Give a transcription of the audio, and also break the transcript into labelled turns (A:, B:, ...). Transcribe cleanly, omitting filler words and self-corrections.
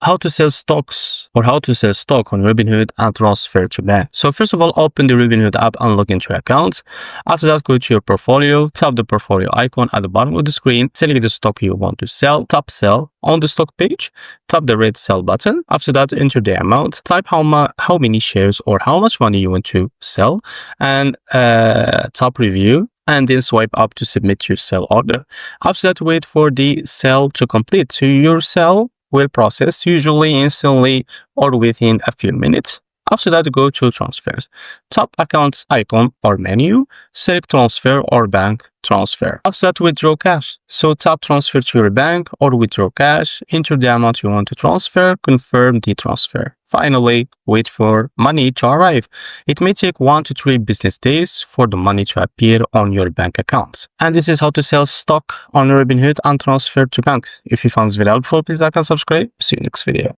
A: how to sell stocks or how to sell stock on Robinhood and transfer to bank. So first of all, open the Robinhood app and log into your account. After that, go to your portfolio, tap the portfolio icon at the bottom of the screen, select the stock you want to sell, tap sell on the stock page, tap the red sell button. After that, enter the amount, type how many shares or how much money you want to sell, and tap review, and then swipe up to submit your sell order. After that, wait for the sell to complete. So your sell will process usually instantly or within a few minutes. After that, go to transfers. Tap account icon or menu, select transfer or bank transfer. After that, withdraw cash. So tap transfer to your bank or withdraw cash, enter the amount you want to transfer, confirm the transfer. Finally, wait for money to arrive. It may take 1 to 3 business days for the money to appear on your bank account. And this is how to sell stock on Robinhood and transfer to banks. If you found this video helpful, please like and subscribe. See you next video.